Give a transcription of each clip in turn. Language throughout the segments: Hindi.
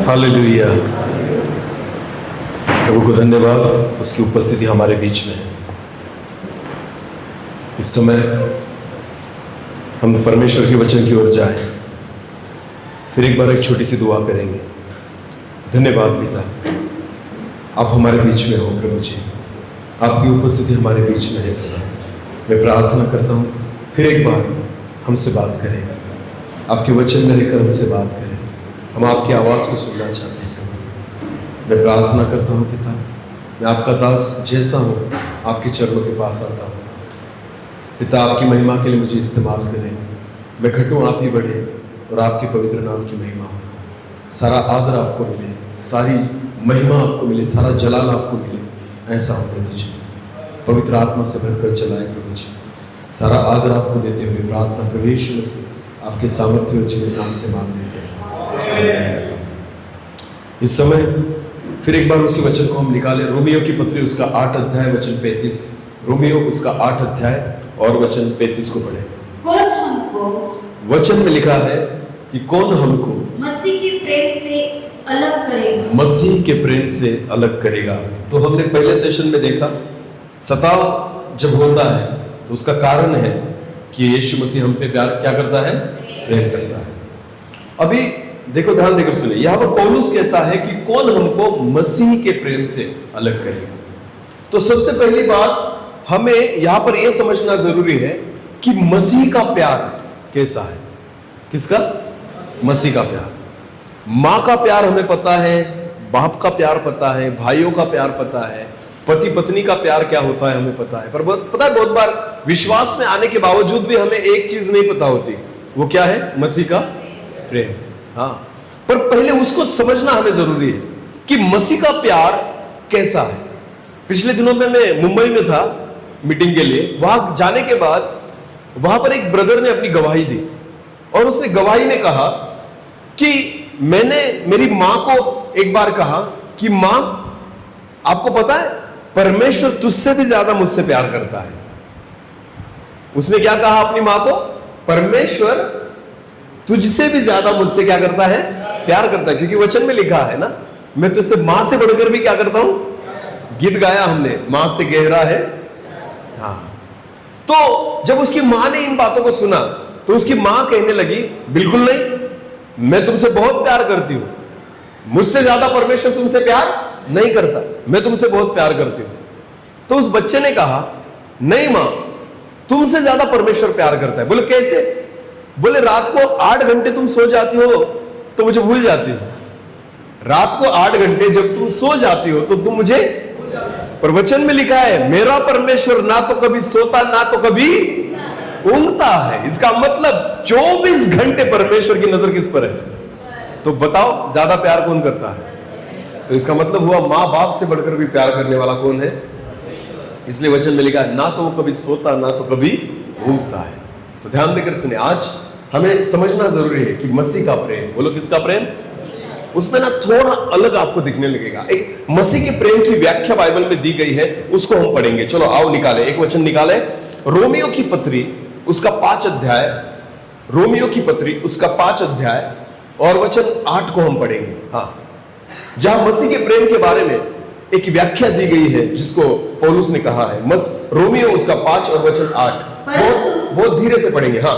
हालेलुया। प्रभु को धन्यवाद, उसकी उपस्थिति हमारे बीच में है। इस समय हम परमेश्वर के वचन की ओर जाएं, फिर एक बार एक छोटी सी दुआ करेंगे। धन्यवाद पिता, आप हमारे बीच में हो। प्रभु जी, आपकी उपस्थिति हमारे बीच में है। मैं प्रार्थना करता हूँ फिर एक बार हमसे बात करें, आपके वचन में रहकर हमसे बात करें। हम आपकी आवाज़ को सुनना चाहते हैं। मैं प्रार्थना करता हूँ पिता, मैं आपका दास जैसा हूँ आपके चरणों के पास आता हूँ। पिता, आपकी महिमा के लिए मुझे इस्तेमाल करें। मैं घटूँ, आप ही बढ़े और आपके पवित्र नाम की महिमा हो। सारा आदर आपको मिले, सारी महिमा आपको मिले, सारा जलाल आपको मिले। ऐसा होने दीजिए। पवित्र आत्मा से भरकर चलाए प्रभु जी। सारा आदर आपको देते हुए प्रार्थना प्रवेश से आपके सामर्थ्य और जीवन नाम से मांग लेते हैं। इस समय फिर एक बार उसी वचन को हम निकालें। रोमियो की पत्री उसका 8 अध्याय वचन 35। रोमियो उसका 8 अध्याय और वचन 35 को पढ़े। कौन हमको, वचन में लिखा है कि कौन हमको मसीह के प्रेम से अलग करेगा। मसीह के प्रेम से अलग करेगा। तो हमने पहले सेशन में देखा, सताव जब होता है तो उसका कारण है कि यीशु मसीह हम पे प्यार क्या करता है, प्रेम करता है। अभी देखो, ध्यान देकर सुनिए। यहां पर पौलुस कहता है कि कौन हमको मसीह के प्रेम से अलग करेगा। तो सबसे पहली बात हमें यहां पर यह समझना जरूरी है कि मसीह का प्यार कैसा है। किसका? मसीह का प्यार। मां का प्यार हमें पता है, बाप का प्यार पता है, भाइयों का प्यार पता है, पति पत्नी का प्यार क्या होता है हमें पता है। पर पता है, बहुत बार विश्वास में आने के बावजूद भी हमें एक चीज नहीं पता होती। वो क्या है? मसीह का प्रेम। हाँ, पर पहले उसको समझना हमें जरूरी है कि मसीह का प्यार कैसा है। पिछले दिनों में मैं मुंबई में था मीटिंग के लिए। वहां जाने के बाद वहां पर एक ब्रदर ने अपनी गवाही दी और उसने गवाही में कहा कि मैंने मेरी मां को एक बार कहा कि मां, आपको पता है परमेश्वर तुझसे भी ज्यादा मुझसे प्यार करता है। उसने क्या कहा अपनी मां को? परमेश्वर तुझसे भी ज्यादा मुझसे क्या करता है? प्यार करता है। क्योंकि वचन में लिखा है ना, मैं तुझसे मां से बढ़कर भी क्या करता हूं। गीत गाया हमने, मां से गहरा है। हाँ, तो जब उसकी मां ने इन बातों को सुना तो उसकी मां कहने लगी, बिल्कुल नहीं, मैं तुमसे बहुत प्यार करती हूं, मुझसे ज्यादा परमेश्वर तुमसे प्यार नहीं करता, मैं तुमसे बहुत प्यार करती हूं। तो उस बच्चे ने कहा, नहीं मां, तुमसे ज्यादा परमेश्वर प्यार करता है। बोले कैसे? बोले रात को 8 घंटे तुम सो जाती हो तो मुझे भूल जाती हो। रात को 8 घंटे जब तुम सो जाती हो तो तुम मुझे, पर वचन में लिखा है मेरा परमेश्वर ना तो कभी सोता ना तो कभी ऊँघता है। इसका मतलब 24 घंटे परमेश्वर की नजर किस पर है? तो बताओ ज्यादा प्यार कौन करता है? तो इसका मतलब हुआ मां बाप से बढ़कर भी प्यार करने वाला कौन है? इसलिए वचन में लिखा है ना तो वो कभी सोता ना तो कभी ऊँघता है। तो ध्यान देकर सुनिए, आज हमें समझना जरूरी है कि मसीह का प्रेम, बोलो किसका प्रेम, उसमें ना थोड़ा अलग आपको दिखने लगेगा। एक मसीह के प्रेम की व्याख्या बाइबल में दी गई है, उसको हम पढ़ेंगे। चलो आओ निकाले, एक वचन निकाले। रोमियो की पत्री उसका 5 अध्याय, रोमियो की पत्री उसका 5 अध्याय और वचन 8 को हम पढ़ेंगे। हाँ, जहां मसीह के प्रेम के बारे में एक व्याख्या दी गई है जिसको पौलुस ने कहा है। रोमियो उसका 5 और वचन 8 बहुत धीरे से पढ़ेंगे। हाँ,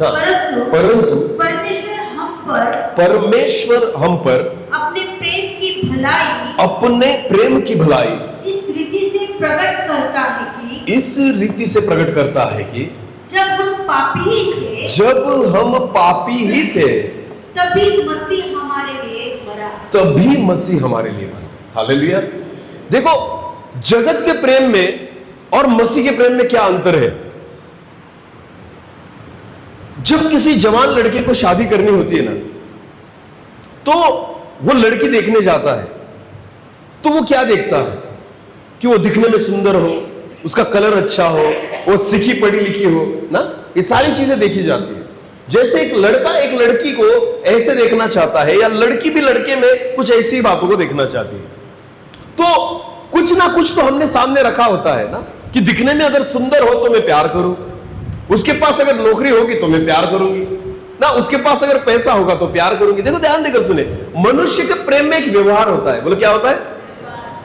हाँ। परंतु परमेश्वर हम पर अपने प्रेम की भलाई इस रीति से प्रकट करता है कि जब हम पापी ही थे तभी मसीह हमारे लिए मरा। हालेलुया। देखो, जगत के प्रेम में और मसीह के प्रेम में क्या अंतर है? जब किसी जवान लड़के को शादी करनी होती है ना, तो वो लड़की देखने जाता है तो वो क्या देखता है कि वो दिखने में सुंदर हो, उसका कलर अच्छा हो, वो सीखी पढ़ी लिखी हो ना, ये सारी चीजें देखी जाती है। जैसे एक लड़का एक लड़की को ऐसे देखना चाहता है या लड़की भी लड़के में कुछ ऐसी बातों को देखना चाहती है, तो कुछ ना कुछ तो हमने सामने रखा होता है ना कि दिखने में अगर सुंदर हो तो मैं प्यार करूं, उसके पास अगर नौकरी होगी तो मैं प्यार करूंगी, ना उसके पास अगर पैसा होगा तो प्यार करूंगी। देखो ध्यान देकर सुने, मनुष्य के प्रेम में एक व्यवहार होता है। बोलो क्या होता है?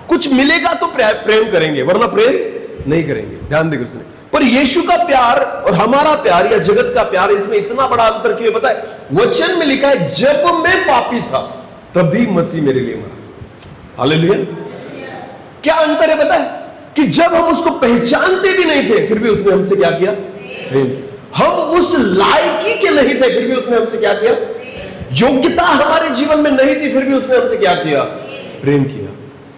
कुछ मिलेगा तो प्रेम करेंगे, वरना प्रेम नहीं करेंगे। ध्यान देकर सुने। पर यीशु का प्यार और हमारा प्यार या जगत का प्यार, इसमें इतना बड़ा अंतर क्यों पता है? वचन में लिखा है जब मैं पापी था तभी मसीह मेरे लिए मरा। हालेलुया। क्या अंतर है पता है? कि जब हम उसको पहचानते भी नहीं थे फिर भी उसने हमसे क्या किया? प्रेम किया। हम उस लायकी के नहीं थे फिर भी उसने हमसे क्या किया? योग्यता हमारे जीवन में नहीं थी फिर भी उसने हमसे क्या किया? प्रेम किया।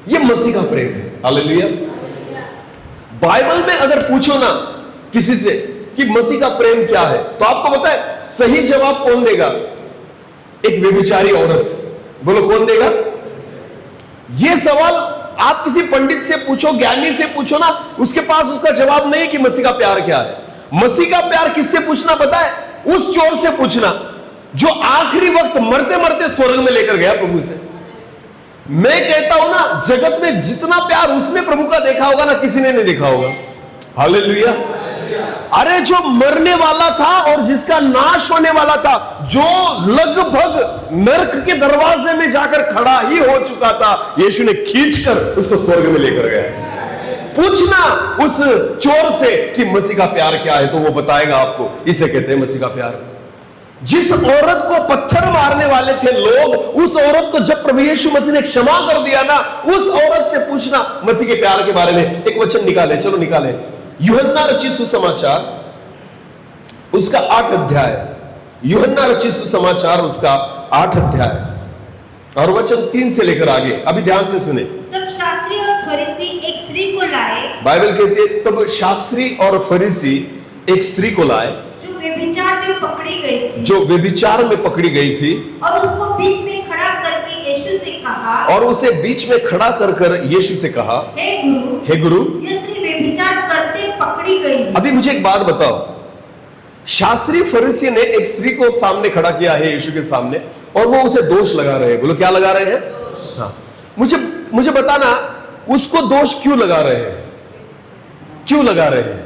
यह मसीह का प्रेम है। हालेलुया। बाइबल में अगर पूछो ना किसी से कि मसीह का प्रेम क्या है, तो आपको पता है सही जवाब कौन देगा? एक व्यभिचारी औरत। बोलो कौन देगा? यह सवाल आप किसी पंडित से पूछो, ज्ञानी से पूछो ना, उसके पास उसका जवाब नहीं कि मसीह का प्यार क्या है। मसीह का प्यार किससे पूछना पता है? उस चोर से पूछना जो आखिरी वक्त मरते मरते स्वर्ग में लेकर गया प्रभु से। मैं कहता हूं ना, जगत में जितना प्यार उसने प्रभु का देखा होगा ना, किसी ने नहीं देखा होगा। हालेलुया। अरे जो मरने वाला था और जिसका नाश होने वाला था, जो लगभग नरक के दरवाजे में जाकर खड़ा ही हो चुका था, यीशु ने खींचकर उसको स्वर्ग में लेकर गया। पूछना उस चोर से कि मसीह का प्यार क्या है, तो वो बताएगा आपको। इसे कहते हैं मसीह का प्यार। जिस औरत को पत्थर मारने वाले थे लोग, उस औरत को जब प्रभु यीशु मसीह ने क्षमा कर दिया ना, उस औरत से पूछना मसीह के प्यार के बारे में। एक वचन निकाले, चलो निकाले। यूहन्ना रचित सुसमाचार उसका 8 अध्याय। यूहन्ना रचित सुसमाचार उसका 8 अध्याय और वचन 3 से लेकर आगे। अभी ध्यान से सुने। तब शास्त्री और फरीसी एक स्त्री को लाए। बाइबल कहती है तब शास्त्री और फरीसी एक स्त्री को लाए जो व्यभिचार में पकड़ी गई थी। जो व्यभिचार में पकड़ी गई थी। और उसको बीच में खड़ा करके यीशु से कहा। और उसे बीच में खड़ा कर यीशु से कहा, हे गुरु, यह स्त्री व्यभिचार करते पकड़ी गई। अभी मुझे एक बात बताओ, शास्त्री फरीसी ने एक स्त्री को सामने खड़ा किया है यीशु के सामने, और वो उसे दोष लगा रहे हैं। बोलो क्या लगा रहे हैं? हाँ, मुझे बताना उसको दोष क्यों लगा रहे हैं? क्यों लगा रहे हैं?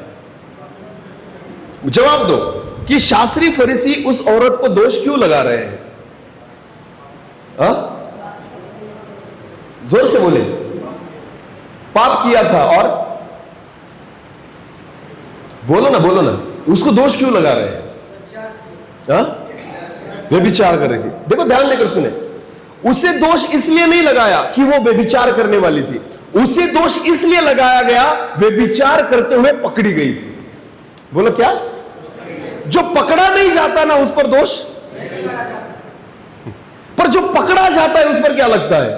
जवाब दो कि शास्त्री फरीसी उस औरत को दोष क्यों लगा रहे हैं? हा? जोर से बोले। पाप किया था और बोलो ना, उसको दोष क्यों लगा रहे हैं? व्यभिचार कर रही थी। देखो ध्यान देकर सुने, उसे दोष इसलिए नहीं लगाया कि वो व्यभिचार करने वाली थी, उसे दोष इसलिए लगाया गया व्यभिचार करते हुए पकड़ी गई थी। बोलो क्या? जो पकड़ा नहीं जाता ना उस पर दोष, पर जो पकड़ा जाता है उस पर क्या लगता है?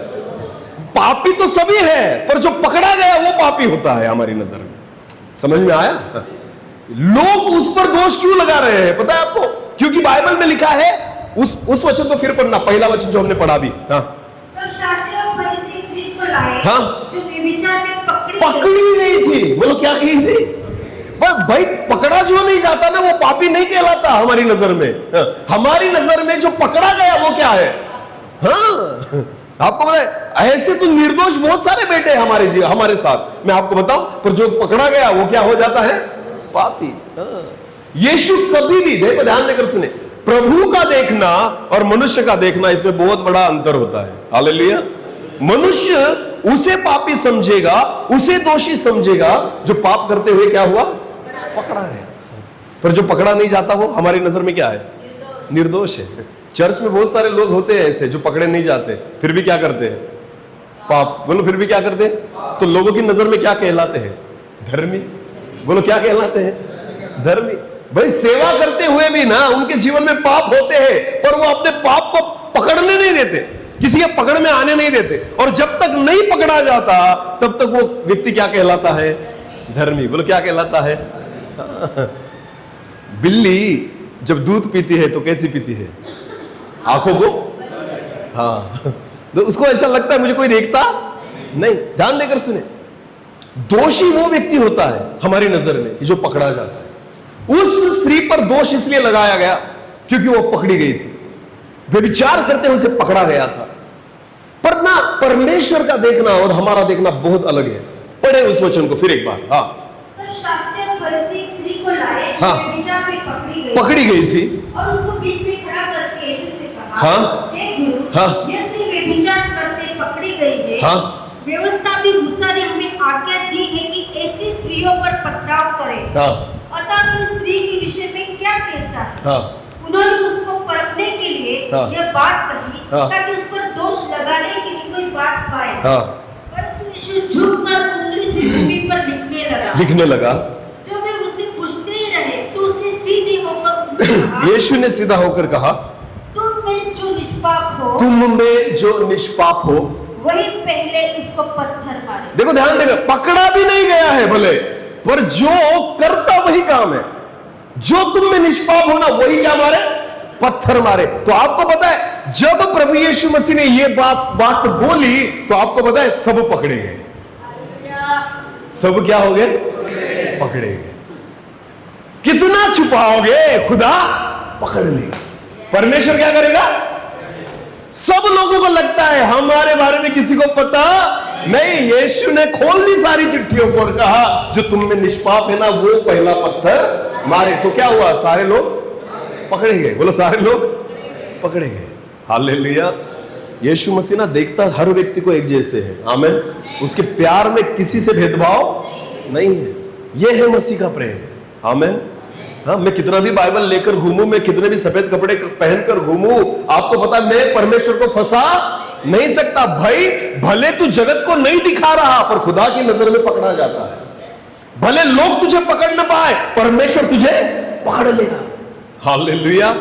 पापी तो सभी है, पर जो पकड़ा गया वो पापी होता है हमारी नजर में। समझ में आया? लोग उस पर दोष क्यों लगा रहे हैं पता है आपको? क्योंकि बाइबल में लिखा है, उस वचन को फिर पढ़ना, पहला वचन जो हमने पढ़ा भी। हाँ, तब शास्त्री और फरीसी स्त्री को लाए। हाँ, जो व्यभिचार में पकड़ी गई थी। बोलो क्या की थी? बस भाई, पकड़ा जो नहीं जाता ना वो पापी नहीं कहलाता हमारी नजर में। हाँ, हमारी नजर में जो पकड़ा गया वो क्या है? हाँ, आपको पता है ऐसे तो निर्दोष बहुत सारे बेटे हैं हमारे साथ, मैं आपको बताऊं, पर जो पकड़ा गया वो क्या हो जाता है? पापी। हाँ। यीशु कभी भी, देखो ध्यान देकर सुने, प्रभु का देखना और मनुष्य का देखना, इसमें बहुत बड़ा अंतर होता है। हालेलुया। मनुष्य उसे पापी समझेगा, उसे दोषी समझेगा जो पाप करते हुए क्या हुआ? पकड़ा गया। पर जो पकड़ा नहीं जाता वो हमारी नजर में क्या है? निर्दोष है। चर्च में बहुत सारे लोग होते हैं ऐसे जो पकड़े नहीं जाते फिर भी क्या करते हैं? पाप। बोलो फिर भी क्या करते हैं? तो लोगों की नजर में क्या कहलाते हैं? धर्मी। बोलो क्या कहलाते हैं? धर्मी। भाई सेवा करते हुए भी ना उनके जीवन में पाप होते हैं, पर वो अपने पाप को पकड़ने नहीं देते, किसी के पकड़ में आने नहीं देते। और जब तक नहीं पकड़ा जाता तब तक वो व्यक्ति क्या कहलाता है? धर्मी। बोलो क्या कहलाता है? बिल्ली जब दूध पीती है तो कैसी पीती है? आंखों को, हाँ, तो उसको ऐसा लगता है मुझे कोई देखता नहीं। ध्यान देकर सुने, दोषी वो व्यक्ति होता है हमारी नजर में कि जो पकड़ा जाता है। उस स्त्री पर दोष इसलिए लगाया गया क्योंकि वो पकड़ी गई थी, व्यभिचार करते हुए उसे पकड़ा गया था। पर ना परमेश्वर का देखना और हमारा देखना बहुत अलग है। पढ़े उस वचन को फिर एक बार। हाँ, शास्त्री और फरीसी स्त्री को लाए। हाँ, व्यभिचार में पकड़ी गई थी और उसको बीच में हाँ। हे गुरु, हाँ। यह स्त्री व्यभिचार करते पकड़ी गई है। हाँ। व्यवस्था भी मूसा ने हमें आज्ञा दी है कि ऐसी स्त्रियों पर पथराव करें। हाँ। अतः तू स्त्री के विषय में क्या कहता है? हाँ। उन्होंने उसको परखने के लिए हाँ। यह बात कही, हाँ। ताकि उस पर दोष लगाने के लिए कोई बात पाए। हाँ। परंतु यीशु झुककर उंगली से भूमि पर लिखने लगा। जब वे उससे पूछते ही रहे तो उसने सीधी होकर उससे कहा, यीशु ने सीधा होकर कहा, तुम में जो निष्पाप हो, तुम में जो निष्पाप हो, वही पहले इसको पत्थर मारे। देखो ध्यान देगा, पकड़ा भी नहीं गया है भले, पर जो करता वही काम है। जो तुम में निष्पाप हो ना, वही क्या मारे? पत्थर मारे। तो आपको पता है, जब प्रभु यीशु मसीह ने ये बात बोली, तो आपको पता है सब पकड़े गए। सब क्या हो गए? पकड़े गए। कितना छुपाओगे, खुदा पकड़ लेगा। परमेश्वर क्या करेगा? सब लोगों को लगता है हमारे बारे में किसी को पता नहीं। यीशु ने खोल दी सारी चिट्ठियों को और कहा, जो तुम में निष्पाप है ना, वो पहला पत्थर मारे। तो क्या हुआ? सारे लोग पकड़े गए। बोलो, सारे लोग पकड़े गए। हालेलुया। यीशु मसीह ना देखता हर व्यक्ति को एक जैसे है। आमीन। उसके प्यार में किसी से भेदभाव नहीं है। यह है मसीह का प्रेम। आमीन। हाँ, मैं कितना भी बाइबल लेकर घूमूं, मैं कितने भी सफेद कपड़े पहनकर घूमूं, आपको पता मैं परमेश्वर को फंसा नहीं सकता। भाई, भले तू जगत को नहीं दिखा रहा, पर खुदा की नजर में पकड़ा जाता है। भले लोग तुझे पकड़ न पाए, परमेश्वर तुझे पकड़ लेगा। हालेलुया।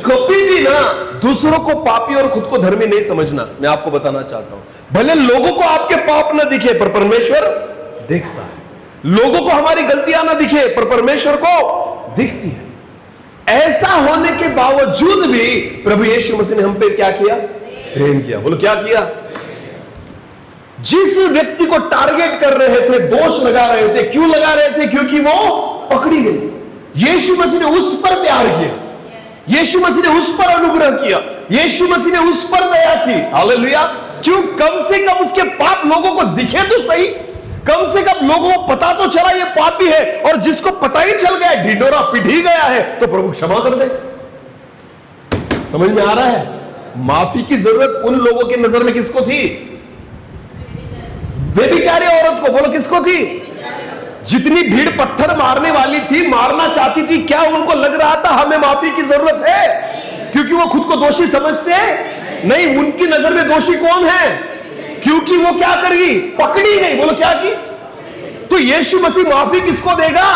कभी भी ना दूसरों को पापी और खुद को धर्मी नहीं समझना। मैं आपको बताना चाहता हूं, भले लोगों को आपके पाप न दिखे, पर परमेश्वर देखता है। लोगों को हमारी गलतियां ना दिखे, पर परमेश्वर को दिखती है। ऐसा होने के बावजूद भी प्रभु यीशु मसीह ने हम पे क्या किया? प्रेम किया। बोलो, क्या किया? जिस व्यक्ति को टारगेट कर रहे थे, दोष लगा रहे थे, क्यों लगा रहे थे? क्योंकि वो पकड़ी गई। यीशु मसीह ने उस पर प्यार किया, यीशु मसीह ने उस पर अनुग्रह किया, यीशु मसीह ने उस पर दया की। हालेलुया। क्यों? कम से कम उसके पाप लोगों को दिखे तो सही, कम से कम लोगों को पता तो चला ये पापी है। और जिसको पता ही चल गया, ढिंडोरा पिट ही गया है, तो प्रभु क्षमा कर दे। समझ में आ रहा है? माफी की जरूरत उन लोगों की नजर में किसको थी? व्यभिचारी औरत को। बोलो, किसको थी? जितनी भीड़ पत्थर मारने वाली थी, मारना चाहती थी, क्या उनको लग रहा था हमें माफी की जरूरत है? क्योंकि वो खुद को दोषी समझते नहीं। उनकी नजर में दोषी कौन है? क्योंकि वो क्या करी? पकड़ी गई। बोलो, क्या की? तो यीशु मसीह माफी किसको देगा?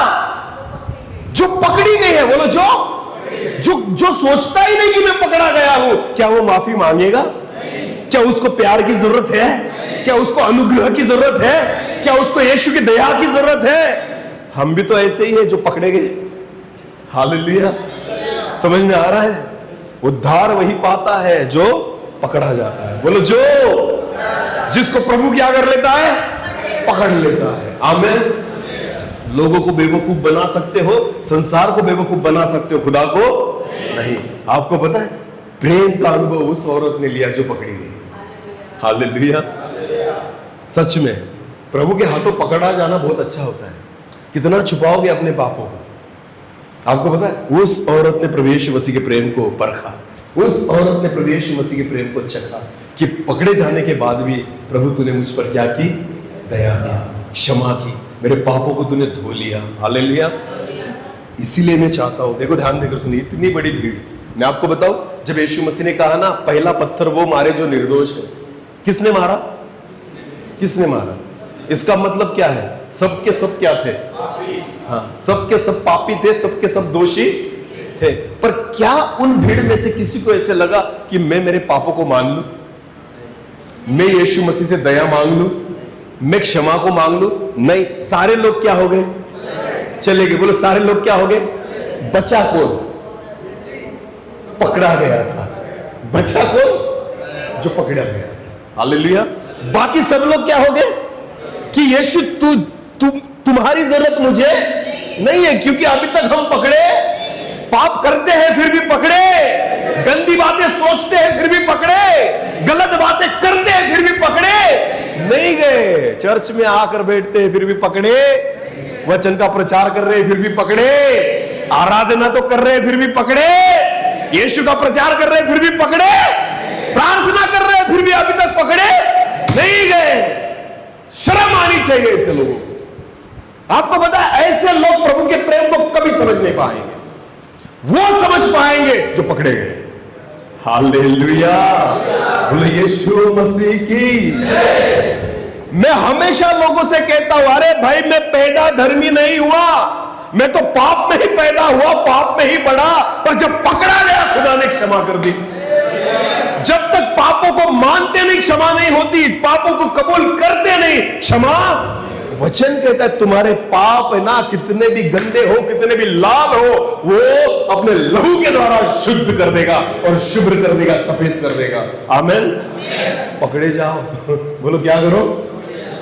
जो पकड़ी गई है। बोलो, जो सोचता ही नहीं कि मैं पकड़ा गया हूं, क्या वो माफी मांगेगा? क्या उसको प्यार की जरूरत है? क्या उसको अनुग्रह की जरूरत है? क्या उसको यीशु की दया की जरूरत है? हम भी तो ऐसे ही है जो पकड़े गए। हालेलुया। समझ में आ रहा है? उद्धार वही पाता है जो पकड़ा जाता है। बोलो, जिसको प्रभु क्या कर लेता है? पकड़ लेता है। आमीन। लोगों को बेवकूफ बना सकते हो, संसार को बेवकूफ बना सकते हो, खुदा को नहीं। आपको पता है, प्रेम का अनुभव उस औरत ने लिया जो पकड़ी गई। हालेलुया। सच में प्रभु के हाथों पकड़ा जाना बहुत अच्छा होता है। कितना छुपाओगे अपने पापों को? आपको पता है, उस औरत ने प्रभु यीशु मसीह के प्रेम को परखा, उस औरत ने प्रभु यीशु मसीह के प्रेम को चखा कि पकड़े जाने के बाद भी प्रभु तूने मुझ पर क्या की? दया की, क्षमा की, मेरे पापों को तूने धो लिया। हालेलुया। इसीलिए मैं चाहता हूं, देखो ध्यान देकर सुनिए, इतनी बड़ी भीड़। मैं आपको बताऊं, जब यीशु मसीह ने कहा ना, पहला पत्थर वो मारे जो निर्दोष है, किसने मारा? किसने मारा? इसका मतलब क्या है? सबके सब क्या थे? हाँ, सबके सब पापी थे, सबके सब दोषी थे। पर क्या उन भीड़ में से किसी को ऐसे लगा कि मैं मेरे पापों को मान लूं, मैं यीशु मसीह से दया मांग लूं, मैं क्षमा को मांग लूं? नहीं। सारे लोग क्या हो गए? चले गए। बोलो, सारे लोग क्या हो गए? बचा कौन? पकड़ा गया था। बचा कौन? जो पकड़ा गया था। हालेलुया। बाकी सब लोग क्या हो गए? कि यीशु तुम्हारी जरूरत मुझे नहीं है, क्योंकि अभी तक हम पकड़े, पाप करते हैं फिर भी पकड़े, गंदी बातें सोचते हैं फिर भी पकड़े, गलत बातें करते हैं फिर भी पकड़े नहीं गए। चर्च में आकर बैठते हैं फिर भी पकड़े, वचन का प्रचार कर रहे हैं फिर भी पकड़े, आराधना तो कर रहे हैं फिर भी पकड़े यीशु का प्रचार कर रहे फिर भी पकड़े, प्रार्थना कर रहे फिर भी अभी तक पकड़े नहीं गए। शर्म आनी चाहिए ऐसे लोगों को। आपको पता है ऐसे लोग प्रभु के प्रेम को कभी समझ नहीं पाएंगे, वो समझ पाएंगे जो पकड़े गए। हालेलुया, बोले यीशु मसीह की। मैं हमेशा लोगों से कहता हूं, अरे भाई मैं पैदा धर्मी नहीं हुआ, मैं तो पाप में ही पैदा हुआ, पाप में ही बढ़ा, पर जब पकड़ा गया खुदा ने क्षमा कर दी। जब तक पापों को मानते नहीं क्षमा नहीं होती, पापों को कबूल करते नहीं क्षमा। वचन कहता है तुम्हारे पाप है ना कितने भी गंदे हो, कितने भी लाल हो, वो अपने लहू के द्वारा शुद्ध कर देगा और शुभ्र कर देगा, सफेद कर देगा। आमीन। पकड़े जाओ, बोलो क्या करो,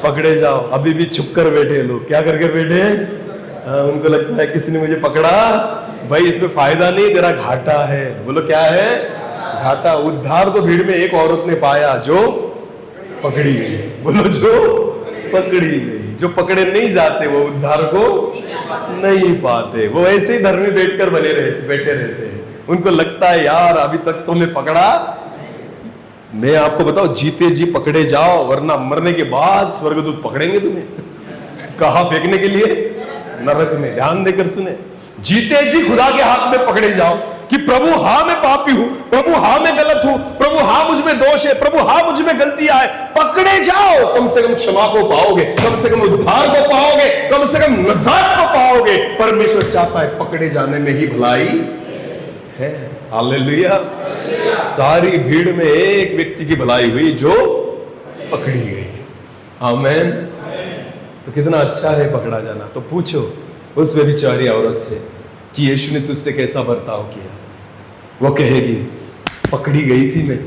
पकड़े जाओ। अभी भी छुप कर बैठे लोग, क्या करके बैठे हैं? उनको लगता है किसी ने मुझे पकड़ा, भाई इसमें फायदा नहीं, तेरा घाटा है। बोलो क्या है? घाटा। उद्धार तो भीड़ में एक औरत ने पाया जो पकड़ी गई। बोलो जो पकड़ी गई। जो पकड़े नहीं जाते वो उद्धार को नहीं पाते, वो ऐसे ही धर्मी बैठकर बैठे रहते हैं। उनको लगता है यार अभी तक तो मैं पकड़ा। मैं आपको बताऊं, जीते जी पकड़े जाओ, वरना मरने के बाद स्वर्गदूत पकड़ेंगे तुम्हें। कहां फेंकने के लिए? नरक में। ध्यान देकर सुने, जीते जी खुदा के हाथ में पकड़े जाओ कि प्रभु हाँ मैं पापी हूं, प्रभु हाँ मैं गलत हूं, प्रभु हाँ मुझ में दोष है, प्रभु हाँ मुझ में गलतियां है। पकड़े जाओ, कम से कम क्षमा को पाओगे, कम से कम उद्धार को पाओगे, कम से कम नजात को पाओगे। परमेश्वर चाहता है पकड़े जाने में ही भलाई है। हालेलुया। सारी भीड़ में एक व्यक्ति की भलाई हुई जो पकड़ी गई। आमीन। तो कितना अच्छा है पकड़ा जाना। तो पूछो उस व्यभिचारी औरत से कि यीशु ने तुझसे कैसा बर्ताव किया। वो कहेगी पकड़ी गई थी मैं,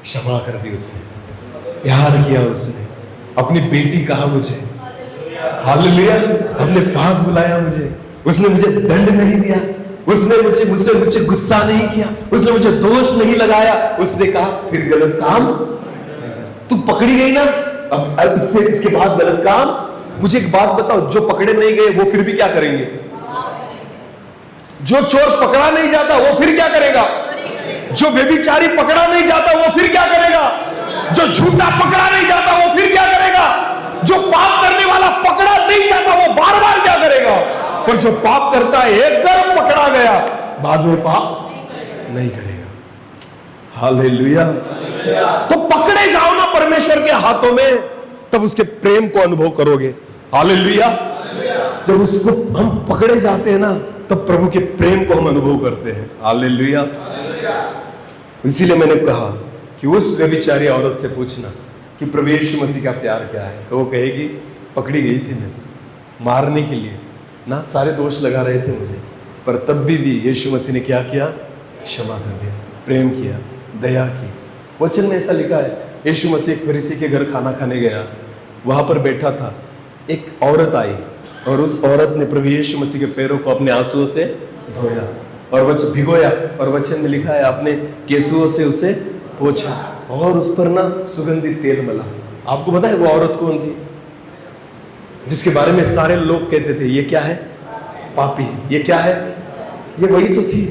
क्षमा कर दी उसने, प्यार किया उसने, अपनी बेटी कहा मुझे, हालेलुया, अपने पास बुलाया मुझे, उसने मुझे दंड नहीं दिया, उसने मुझसे गुस्सा नहीं किया, उसने मुझे दोष नहीं लगाया, उसने कहा फिर गलत काम तू पकड़ी गई ना, अब इसके बाद गलत काम। मुझे एक बात बताओ, जो पकड़े नहीं गए वो फिर भी क्या करेंगे? जो चोर पकड़ा नहीं जाता वो फिर क्या करेगा? जो व्यभिचारी पकड़ा नहीं जाता वो फिर क्या करेगा? जो झूठा पकड़ा नहीं जाता वो फिर क्या करेगा? जो पाप करने वाला पकड़ा नहीं जाता वो बार बार क्या करेगा? पर जो पाप करता है एक बार पकड़ा गया बाद में पाप नहीं करेगा। हालेलुया। तो पकड़े जाओ ना परमेश्वर के हाथों में, तब उसके प्रेम को अनुभव करोगे। हालेलुया। जब उसको हम पकड़े जाते हैं ना, तब प्रभु के प्रेम को हम अनुभव करते हैं। हालेलुया। इसीलिए मैंने कहा कि उस व्यभिचारी औरत से पूछना कि प्रभु यीशु मसीह का प्यार क्या है, तो वो कहेगी पकड़ी गई थी मैं मारने के लिए ना, सारे दोष लगा रहे थे मुझे, पर तब भी यीशु मसीह ने क्या किया? क्षमा कर दिया, प्रेम किया, दया की। वचन में ऐसा लिखा है, यीशु मसीह एक फरीसी के घर खाना खाने गया, वहां पर बैठा था, एक औरत आई और उस औरत ने प्रभु यीशु मसीह के पैरों को अपने आंसुओं से धोया और भिगोया, और वचन में लिखा है अपने केसुओं से उसे पोंछा और उस पर ना सुगंधित तेल मला। आपको पता है वो औरत कौन थी? जिसके बारे में सारे लोग कहते थे ये क्या है? पापी। ये क्या है? ये वही तो थी,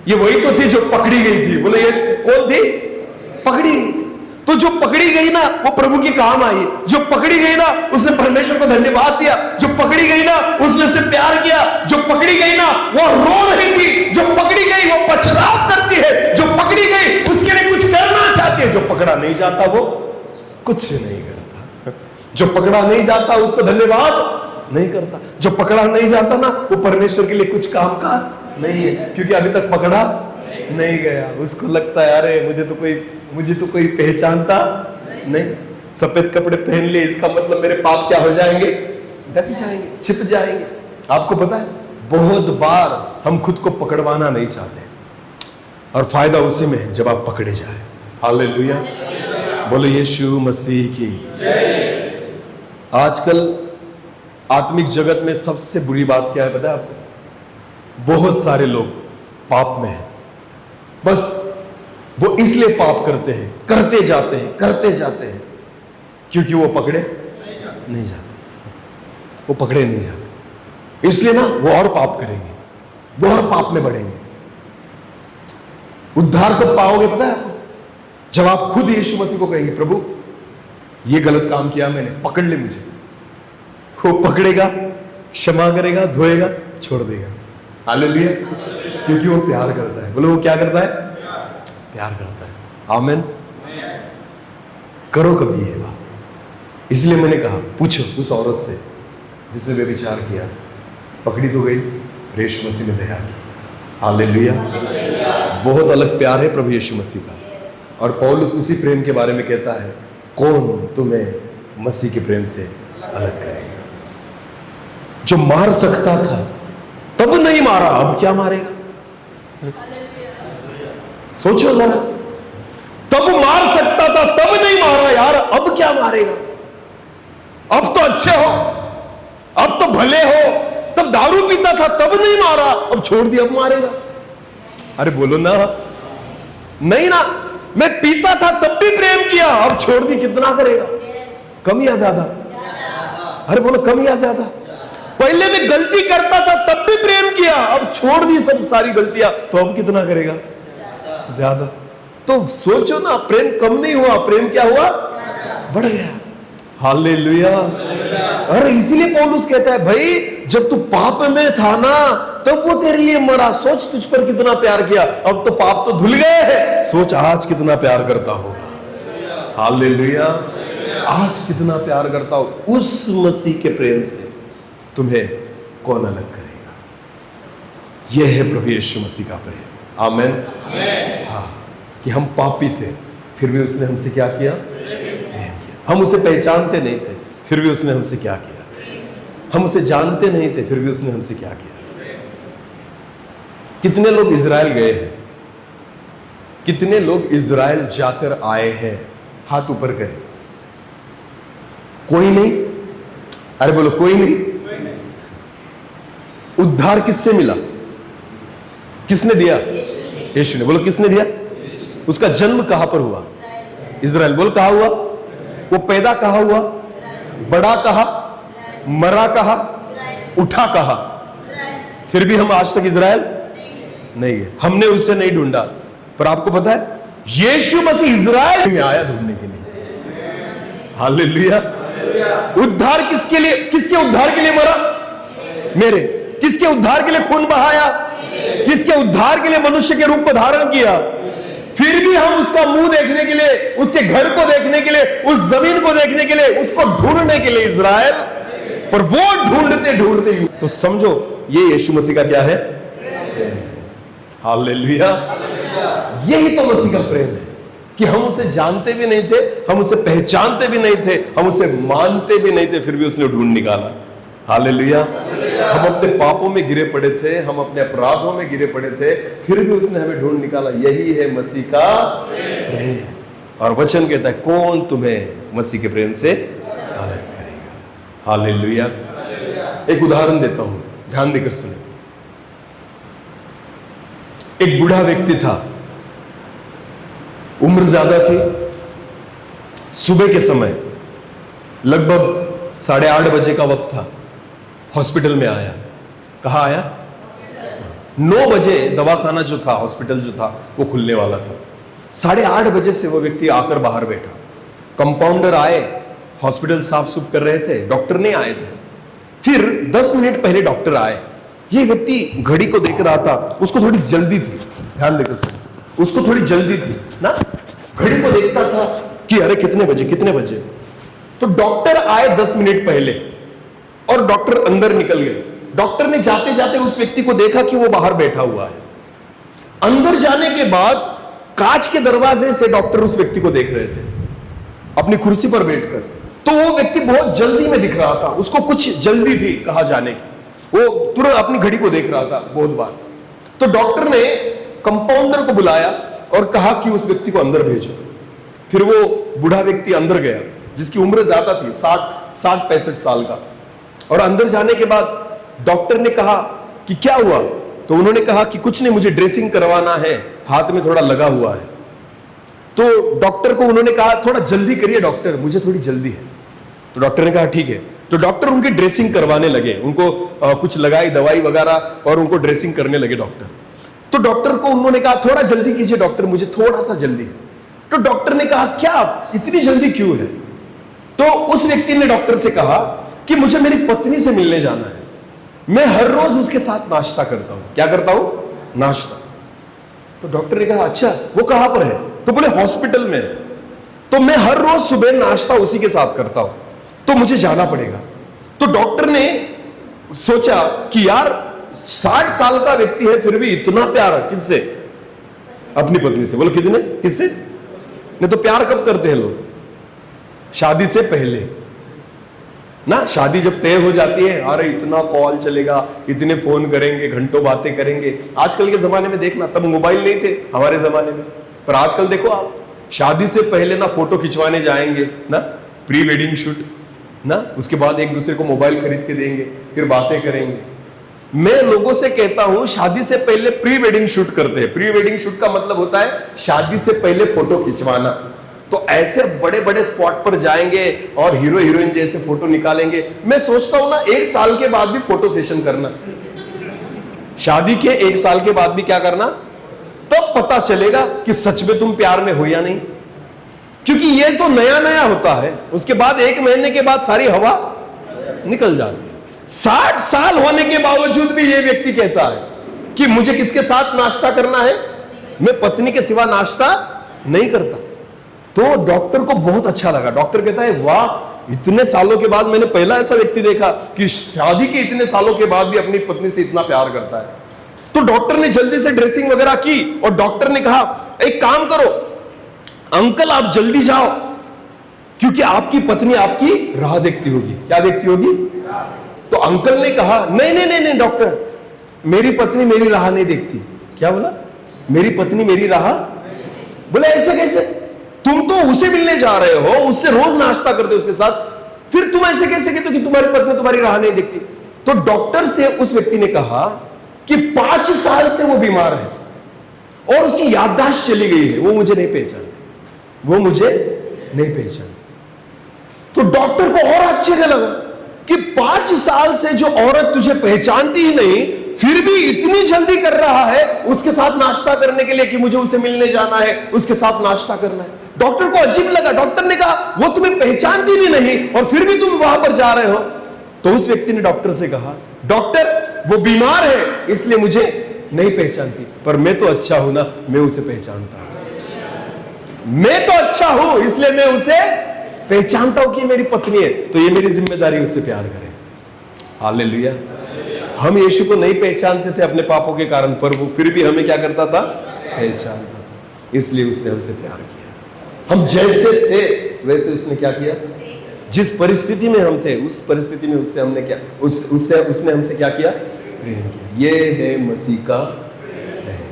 ये वही तो थी जो पकड़ी गई थी। बोले ये कौन थी? पकड़ी गई थी। तो जो पकड़ी गई ना वो प्रभु के काम आई, जो पकड़ी गई ना उसने परमेश्वर को धन्यवाद दिया, जो पकड़ी गई ना उसने से प्यार किया, जो पकड़ी गई ना वो रो रही थी, जो पकड़ी गई वो पछतावा करती है, जो पकड़ी गई उसके लिए कुछ करना चाहती है। जो पकड़ा नहीं जाता वो कुछ नहीं करता, जो पकड़ा नहीं जाता उसको धन्यवाद नहीं करता, जो पकड़ा नहीं जाता ना वो परमेश्वर के लिए कुछ काम का नहीं है, क्योंकि अभी तक पकड़ा नहीं गया। उसको लगता है अरे मुझे तो कोई पहचानता नहीं, सफेद कपड़े पहन लिए इसका मतलब मेरे पाप क्या हो जाएंगे? दब जाएंगे, छिप जाएंगे। आपको पता है बहुत बार हम खुद को पकड़वाना नहीं चाहते और फायदा उसी में है जब आप पकड़े जाए। हालेलुया। बोले यीशु मसीह की। आजकल आत्मिक जगत में सबसे बुरी बात क्या है पता है आपको? बहुत सारे लोग पाप में हैं, बस वो इसलिए पाप करते हैं, करते जाते हैं क्योंकि वो पकड़े नहीं जाते, वो पकड़े नहीं जाते, इसलिए ना वो और पाप करेंगे, वो और पाप में बढ़ेंगे। उद्धार कब पाओगे पता है आपको? जब आप खुद यीशु मसीह को कहेंगे, प्रभु ये गलत काम किया मैंने, पकड़ ले मुझे। वो पकड़ेगा, क्षमा करेगा, धोएगा, छोड़ देगा। हालेलुया। क्योंकि वो प्यार करता है। बोलो वो क्या करता है? प्यार करता है। आमीन। करो कभी ये बात। इसलिए मैंने कहा, पूछो उस औरत से जिसने व्यभिचार किया, पकड़ी तो गई, यीशु मसीह ने दया की। हालेलुया। बहुत अलग प्यार है प्रभु यीशु मसीह का। और पौलुस उसी प्रेम के बारे में कहता है, कौन तुम्हें मसीह के प्रेम से अलग करेगा? जो मार सकता था तब नहीं मारा, अब क्या मारेगा? सोचो जरा, तब मार सकता था तब नहीं मारा यार, अब क्या मारेगा? अब तो अच्छे हो, अब तो भले हो, तब दारू पीता था तब नहीं मारा, अब छोड़ दिया, अब मारेगा? अरे बोलो ना, नहीं ना, मैं पीता था तब भी प्रेम किया, अब छोड़ दी, कितना करेगा? कम या ज्यादा? अरे बोलो कम या ज्यादा? पहले मैं गलती करता था तब भी प्रेम किया, अब छोड़ दी सब सारी गलतियां, तो अब कितना करेगा? ज्यादा। तो सोचो ना, प्रेम कम नहीं हुआ, प्रेम क्या हुआ? बढ़ गया। हालेलुया। अरे इसीलिए पौलुस कहता है, भाई जब तू पाप में था ना तब वो तेरे लिए मरा, सोच तुझ पर कितना प्यार किया, अब तो पाप तो धुल गए हैं, सोच आज कितना प्यार करता होगा। हालेलुया। आज कितना प्यार करता हो। उस मसीह के प्रेम से तुम्हें कौन अलग करेगा? यह है प्रभु यीशु मसीह का प्रेम। आमीन। हाँ, कि हम पापी थे फिर भी उसने हमसे क्या किया? प्रेम किया। हम उसे पहचानते नहीं थे फिर भी उसने हमसे क्या किया? हम उसे जानते नहीं थे फिर भी उसने हमसे क्या किया? कितने लोग इजराइल गए हैं? कितने लोग इजराइल जाकर आए हैं? हाथ ऊपर करें। कोई नहीं? अरे बोलो कोई नहीं। उद्धार किससे मिला? किसने दिया? यीशु ने। बोलो किसने दिया? उसका जन्म कहां पर हुआ? इजराइल। बोलो कहां हुआ? वो पैदा कहां हुआ? बड़ा कहां? मरा कहां? उठा कहां? फिर भी हम आज तक इजराइल नहीं गए। हमने उसे नहीं ढूंढा, पर आपको पता है यीशु मसीह इजराइल में आया ढूंढने के लिए। हालेलुया। उद्धार किसके लिए? किसके उद्धार के लिए मरा? मेरे। किसके उद्धार के लिए खून बहाया? किसके उद्धार के लिए मनुष्य के रूप को धारण किया? फिर भी हम उसका मुंह देखने के लिए, उसके घर को देखने के लिए, उस जमीन को देखने के लिए, उसको ढूंढने के लिए इजराइल, पर वो ढूंढते ढूंढते। तो समझो ये यीशु मसीह का क्या है? हालेलुया। यही तो मसीह का प्रेम है कि हम उसे जानते भी नहीं थे, हम उसे पहचानते भी नहीं थे, हम उसे मानते भी नहीं थे, फिर भी उसने ढूंढ निकाला। हालेलुया। हम अपने पापों में गिरे पड़े थे, हम अपने अपराधों में गिरे पड़े थे, फिर भी उसने हमें ढूंढ निकाला। यही है मसीह का प्रेम। और वचन कहता है, कौन तुम्हें मसीह के प्रेम से अलग करेगा? हालेलुया। एक उदाहरण देता हूं, ध्यान देकर सुने। एक बूढ़ा व्यक्ति था, उम्र ज्यादा थी। सुबह के समय लगभग 8:30 बजे का वक्त था। हॉस्पिटल में आया। कहाँ आया? 9 बजे दवाखाना जो था, हॉस्पिटल जो था, वो खुलने वाला था। 8:30 बजे से वो व्यक्ति आकर बाहर बैठा। कंपाउंडर आए, हॉस्पिटल साफ सुफ कर रहे थे, डॉक्टर नहीं आए थे। फिर 10 मिनट पहले डॉक्टर आए। ये व्यक्ति घड़ी को देख रहा था, उसको थोड़ी जल्दी थी। ध्यान देकर सुनो, उसको थोड़ी जल्दी थी ना, घड़ी को देखता था कि अरे कितने बजे कितने बजे। तो डॉक्टर आए 10 मिनट पहले और डॉक्टर अंदर निकल गए। डॉक्टर ने जाते जाते उस व्यक्ति को देखा कि वो बाहर बैठा हुआ है। अंदर जाने के बाद कांच के दरवाजे से डॉक्टर उस व्यक्ति को देख रहे थे अपनी कुर्सी पर बैठकर। तो वो व्यक्ति बहुत जल्दी में दिख रहा था, उसको कुछ जल्दी थी कहाँ जाने की। वो तुरंत अपनी घड़ी को देख रहा था बहुत बार। तो डॉक्टर ने कंपाउंडर को बुलाया और कहा कि उस व्यक्ति को अंदर भेजो। फिर वो बूढ़ा व्यक्ति अंदर गया, जिसकी उम्र ज्यादा थी, 60-65 साल का। और अंदर जाने के बाद डॉक्टर ने कहा कि क्या हुआ? तो उन्होंने कहा कि कुछ नहीं, मुझे ड्रेसिंग करवाना है, हाथ में थोड़ा लगा हुआ है। तो डॉक्टर को उन्होंने कहा थोड़ा जल्दी करिए डॉक्टर, मुझे थोड़ी जल्दी है। तो डॉक्टर ने कहा ठीक है। तो डॉक्टर उनकी ड्रेसिंग करवाने लगे, उनको कुछ लगाई दवाई वगैरह और उनको ड्रेसिंग करने लगे डॉक्टर। तो डॉक्टर को उन्होंने कहा थोड़ा जल्दी कीजिए डॉक्टर, मुझे थोड़ा सा जल्दी है। तो डॉक्टर ने कहा क्या इतनी जल्दी क्यों है? तो उस व्यक्ति ने डॉक्टर से कहा कि मुझे मेरी पत्नी से मिलने जाना है, मैं हर रोज उसके साथ नाश्ता करता हूं। क्या करता हूं? नाश्ता। तो डॉक्टर ने कहा अच्छा वो कहां पर है? तो बोले हॉस्पिटल में है। तो मैं हर रोज सुबह नाश्ता उसी के साथ करता हूं, तो मुझे जाना पड़ेगा। तो डॉक्टर ने सोचा कि यार 60 साल का व्यक्ति है फिर भी इतना प्यार किससे? अपनी पत्नी से। बोलो कितने? किससे? नहीं तो प्यार कब करते हैं लोग? शादी से पहले ना। शादी जब तय हो जाती है, अरे इतना कॉल चलेगा, इतने फोन करेंगे, घंटों बातें करेंगे। आजकल के जमाने में देखना, तब मोबाइल नहीं थे हमारे जमाने में, पर आजकल देखो आप शादी से पहले ना फोटो खिंचवाने जाएंगे ना, प्री वेडिंग शूट ना, उसके बाद एक दूसरे को मोबाइल खरीद के देंगे, फिर बातें करेंगे। मैं लोगों से कहता हूं शादी से पहले प्री वेडिंग शूट करते हैं। प्री वेडिंग शूट का मतलब होता है शादी से पहले फोटो खिंचवाना। तो ऐसे बड़े बड़े स्पॉट पर जाएंगे और हीरो हीरोइन जैसे फोटो निकालेंगे। मैं सोचता हूं ना 1 साल के बाद भी फोटो सेशन करना, शादी के 1 साल के बाद भी क्या करना, तब पता चलेगा कि सच में तुम प्यार में हो या नहीं। क्योंकि ये तो नया नया होता है, उसके बाद 1 महीने के बाद सारी हवा निकल जाती है। 60 साल होने के बावजूद भी ये व्यक्ति कहता है कि मुझे किसके साथ नाश्ता करना है, मैं पत्नी के सिवा नाश्ता नहीं करता। तो डॉक्टर को बहुत अच्छा लगा। डॉक्टर कहता है वाह, इतने सालों के बाद मैंने पहला ऐसा व्यक्ति देखा कि शादी के इतने सालों के बाद भी अपनी पत्नी से इतना प्यार करता है। तो डॉक्टर ने जल्दी से ड्रेसिंग वगैरह की और डॉक्टर ने कहा एक काम करो अंकल, आप जल्दी जाओ क्योंकि आपकी पत्नी आपकी राह देखती होगी। क्या देखती होगी? तो अंकल ने कहा नहीं नहीं नहीं नहीं डॉक्टर, मेरी पत्नी मेरी राह नहीं देखती। क्या बोला? मेरी पत्नी मेरी राह? बोले ऐसे कैसे? तुम तो उसे मिलने जा रहे हो, उससे रोज नाश्ता करते हो उसके साथ, फिर तुम ऐसे कैसे कहते हो कि तुम्हारी पत्नी तुम्हारी राह नहीं देखती? तो डॉक्टर से उस व्यक्ति ने कहा कि 5 साल से वो बीमार है और उसकी याददाश्त चली गई है, वो मुझे नहीं पहचानती, वो मुझे नहीं पहचानती। तो डॉक्टर को और आश्चर्य लगा कि 5 साल से जो औरत तुझे पहचानती ही नहीं फिर भी इतनी जल्दी कर रहा है उसके साथ नाश्ता करने के लिए कि मुझे उसे मिलने जाना है, उसके साथ नाश्ता करना है। डॉक्टर को अजीब लगा। डॉक्टर ने कहा वो तुम्हें पहचानती भी नहीं और फिर भी तुम वहां पर जा रहे हो। तो उस व्यक्ति ने डॉक्टर से कहा डॉक्टर वो बीमार है इसलिए मुझे नहीं पहचानती, पर मैं तो अच्छा हूं ना, मैं उसे पहचानता हूं। मैं तो अच्छा हूं इसलिए मैं उसे पहचानता हूं कि मेरी पत्नी है, तो ये मेरी जिम्मेदारी उससे प्यार करें। हालेलुया। हम यीशु को नहीं पहचानते थे अपने पापों के कारण, पर वो फिर भी हमें क्या करता था? पहचानता था। इसलिए उसने हमसे प्यार किया। हम जैसे थे वैसे उसने क्या किया? जिस परिस्थिति में हम थे उस परिस्थिति में उससे हमने क्या उसने हमसे क्या किया? प्रेम किया। ये है मसीह का प्रेम।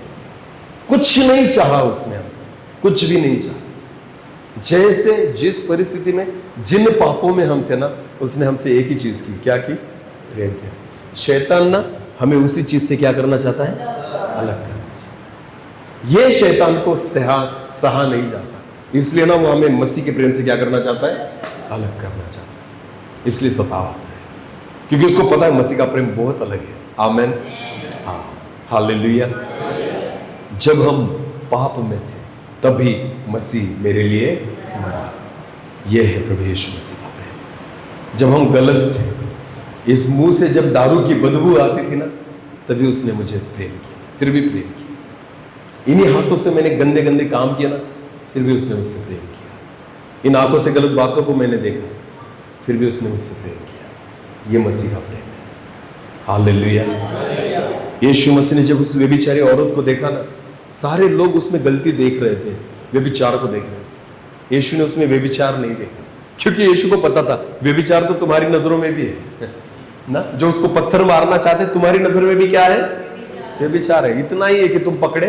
कुछ नहीं चाहा उसने हमसे, कुछ भी नहीं चाहा। जैसे जिस परिस्थिति में जिन पापों में हम थे ना, उसने हमसे एक ही चीज की। क्या की? प्रेम किया। शैतान ना हमें उसी चीज से क्या करना चाहता है? अलग करना चाहता है। ये शैतान को सहा नहीं जाता, इसलिए ना वो हमें मसीह के प्रेम से क्या करना चाहता है? अलग करना चाहता है। इसलिए सताव आता है, क्योंकि उसको पता है मसीह का प्रेम बहुत अलग है। आमेन। हाँ, हालेलुया। जब हम पाप में थे तभी मसीह मेरे लिए मरा। यह है प्रभु यीशु मसीह का प्रेम। जब हम गलत थे, इस मुंह से जब दारू की बदबू आती थी ना, तभी उसने मुझे प्रेम किया, फिर भी प्रेम किया। इन्हीं हाथों से मैंने गंदे गंदे काम किया ना, फिर भी उसने मुझसे प्रेम किया। इन आंखों से गलत बातों को मैंने देखा, फिर भी उसने मुझसे प्रेम किया। ये मसीह का प्रेम है। हालेलुया। यीशु मसीह ने जब उस व्यभिचारी औरत को देखा ना, सारे लोग उसमें गलती देख रहे थे, व्यभिचार को देख रहे थे। यीशु ने उसमें व्यभिचार नहीं देखा, क्योंकि यीशु को पता था व्यभिचार तो तुम्हारी नजरों में भी है ना। जो उसको पत्थर मारना चाहते तुम्हारी नजर में भी क्या है? व्यभिचार है। इतना ही है कि तुम पकड़े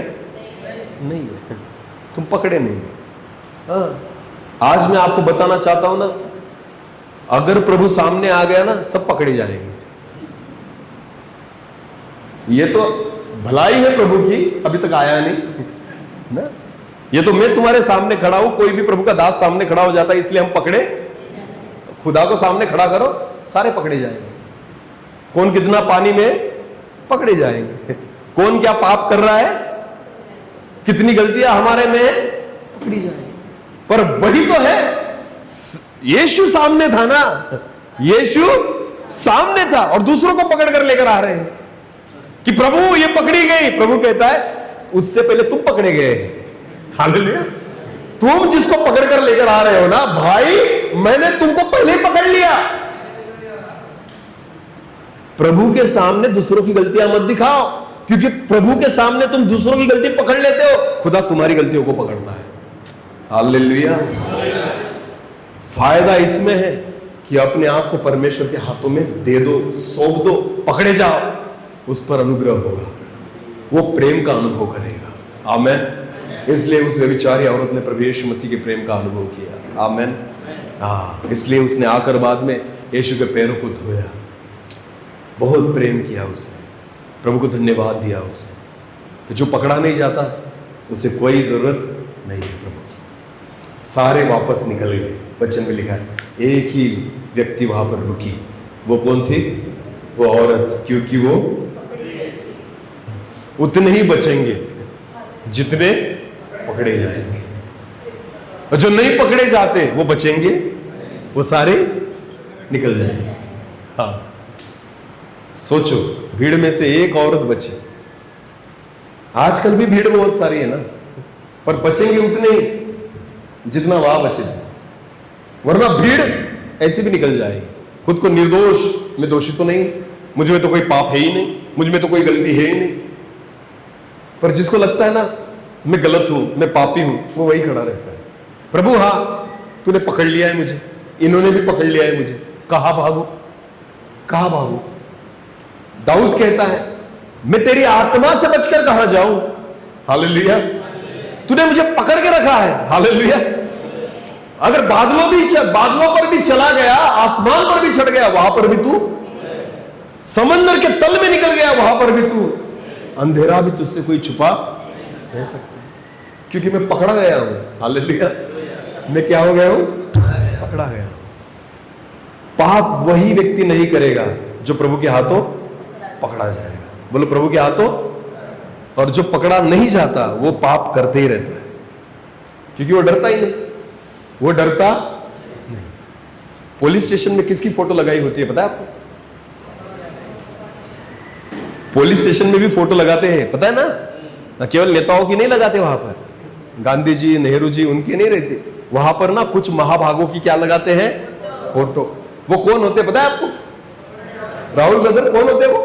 नहीं है, तुम पकड़े नहीं है। हाँ, आज मैं आपको बताना चाहता हूं ना, अगर प्रभु सामने आ गया ना, सब पकड़े जाएंगे। ये तो भलाई है प्रभु की, अभी तक आया नहीं ना। ये तो मैं तुम्हारे सामने खड़ा हूं, कोई भी प्रभु का दास सामने खड़ा हो जाता है इसलिए हम पकड़े। खुदा को सामने खड़ा करो, सारे पकड़े जाएंगे। कौन कितना पानी में पकड़े जाएंगे, कौन क्या पाप कर रहा है, कितनी गलतियां हमारे में पकड़ी जाए। पर वही तो है, यीशु सामने था ना, यीशु सामने था और दूसरों को पकड़ कर लेकर आ रहे हैं कि प्रभु ये पकड़ी गई। प्रभु कहता है उससे पहले तुम पकड़े गए। हालेलुया। तुम जिसको पकड़ कर लेकर आ रहे हो ना भाई, मैंने तुमको पहले ही पकड़ लिया। प्रभु के सामने दूसरों की गलतियां मत दिखाओ, क्योंकि प्रभु के सामने तुम दूसरों की गलती पकड़ लेते हो, खुदा तुम्हारी गलतियों को पकड़ता है। हालेलुया। फायदा इसमें है कि अपने आप को परमेश्वर के हाथों में दे दो, सौंप दो, पकड़े जाओ, उस पर अनुग्रह होगा, वो प्रेम का अनुभव करेगा। आमेन। इसलिए उस व्यभिचारी औरत ने प्रभु यीशु मसीह के प्रेम का अनुभव किया। आमेन। हाँ, इसलिए उसने आकर बाद में यीशु के पैरों को धोया, बहुत प्रेम किया उसने, प्रभु को धन्यवाद दिया उसने। तो जो पकड़ा नहीं जाता उसे कोई जरूरत नहीं है प्रभु की। सारे वापस निकल गए। वचन में लिखा है एक ही व्यक्ति वहां पर रुकी। वो कौन थी? वो औरत, क्योंकि वो उतने ही बचेंगे जितने पकड़े जाएंगे, और जो नहीं पकड़े जाते वो बचेंगे, वो सारे निकल जाएंगे। हाँ, सोचो, भीड़ में से एक औरत बची। आजकल भी भीड़ बहुत सारी है ना, पर बचेंगे उतने ही जितना वहां बचे थे, वरना भीड़ ऐसे भी निकल जाएगी। खुद को निर्दोष, मैं दोषी तो नहीं, मुझ में तो कोई पाप है ही नहीं, मुझ में तो कोई गलती है ही नहीं। पर जिसको लगता है ना मैं गलत हूं, मैं पापी हूं, वो वही खड़ा रहता है। प्रभु हाँ, तूने पकड़ लिया है मुझे, इन्होंने भी पकड़ लिया है मुझे, कहां भागू, कहां भागू। दाऊद कहता है मैं तेरी आत्मा से बचकर कहां जाऊं। हालेलुया। तूने मुझे पकड़ के रखा है। हालेलुया। अगर बादलों पर भी चला गया, आसमान पर भी चढ़ गया, वहां पर भी तू, समंदर के तल में निकल गया, वहां पर भी तू, अंधेरा भी तुझसे कोई छुपा नहीं सकता, क्योंकि मैं पकड़ा गया हूं। हालेलुया। मैं क्या हो गया हूं? पकड़ा गया हूं। पाप वही व्यक्ति नहीं करेगा जो प्रभु के हाथों पकड़ा जाएगा। बोलो प्रभु के हाथों। और जो पकड़ा नहीं जाता वो पाप करते ही रहता है, क्योंकि वो डरता ही नहीं, वो डरता नहीं। पुलिस स्टेशन में किसकी फोटो लगाई होती है पता है आपको? पुलिस स्टेशन में भी फोटो लगाते हैं, पता है ना केवल नेताओं की नहीं लगाते वहां पर, गांधी जी, नेहरू जी, उनकी नहीं रहती वहां पर ना, कुछ महाभागों की क्या लगाते हैं? फोटो। वो कौन होते पता है आपको? राहुल ब्रदर, कौन होते वो?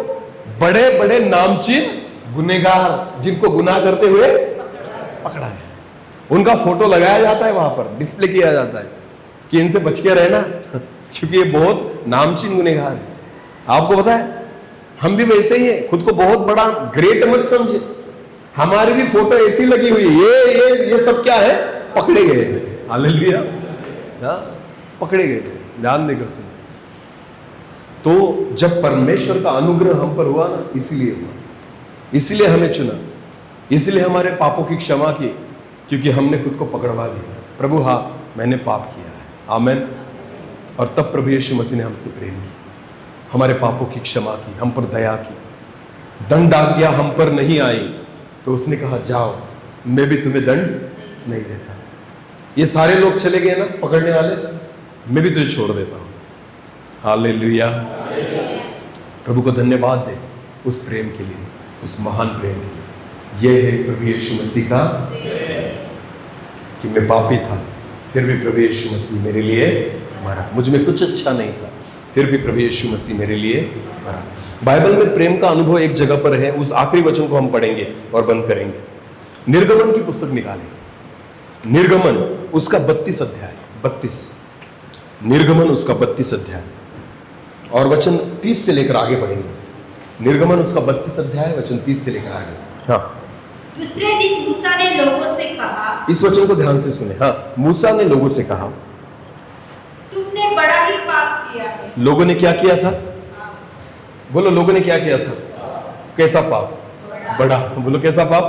बड़े बड़े नामचीन गुनहगार, जिनको गुनाह करते हुए पकड़ा गया, उनका फोटो लगाया जाता है वहां पर, डिस्प्ले किया जाता है कि इनसे बच के रहना, क्योंकि ये बहुत नामचीन गुनहगार है। आपको पता है हम भी वैसे ही है, खुद को बहुत बड़ा ग्रेट मत समझे, हमारी भी फोटो ऐसी लगी हुई है। ये सब क्या है? पकड़े गए। हालेलुया। पकड़े गए। ध्यान देकर सुनो। तो जब परमेश्वर का अनुग्रह हम पर हुआ ना, इसीलिए हुआ, इसीलिए हमें चुना, इसीलिए हमारे पापों की क्षमा की, क्योंकि हमने खुद को पकड़वा दिया। प्रभु हाँ, मैंने पाप किया है। आमेन। और तब प्रभु यीशु मसीह ने हमसे प्रेम किया, हमारे पापों की क्षमा की, हम पर दया की। दंड आज्ञा हम पर नहीं आई तो उसने कहा जाओ, मैं भी तुम्हें दंड नहीं देता। ये सारे लोग चले गए ना पकड़ने वाले, मैं भी तुझे छोड़ देता हूं। हालेलुया। प्रभु को धन्यवाद दे उस प्रेम के लिए, उस महान प्रेम के लिए। यह है प्रभु यीशु मसीह का, कि मैं पापी था फिर भी प्रभु यीशु मसीह मेरे लिए मरा। मुझ में कुछ अच्छा नहीं था, फिर भी प्रभु यीशु मसीह मेरे लिए मरा। बाइबल में प्रेम का अनुभव एक जगह पर है, उस आखिरी वचन को हम पढ़ेंगे और बंद करेंगे। निर्गमन की पुस्तक निकालें, निर्गमन उसका 32 अध्याय, 32 निर्गमन उसका 32 अध्याय और वचन 30 से लेकर आगे पढ़ेंगे। निर्गमन उसका 32 अध्याय वचन 30 से लेकर आगे। हाँ, दूसरे दिन मूसा ने लोगों से कहा, इस वचन को ध्यान से सुने। हाँ, मूसा ने लोगों से कहा, तुमने बड़ा ही पाप किया है। लोगों ने क्या किया था? बोलो, लोगों ने क्या किया था? कैसा पाप? बड़ा। बोलो, कैसा पाप?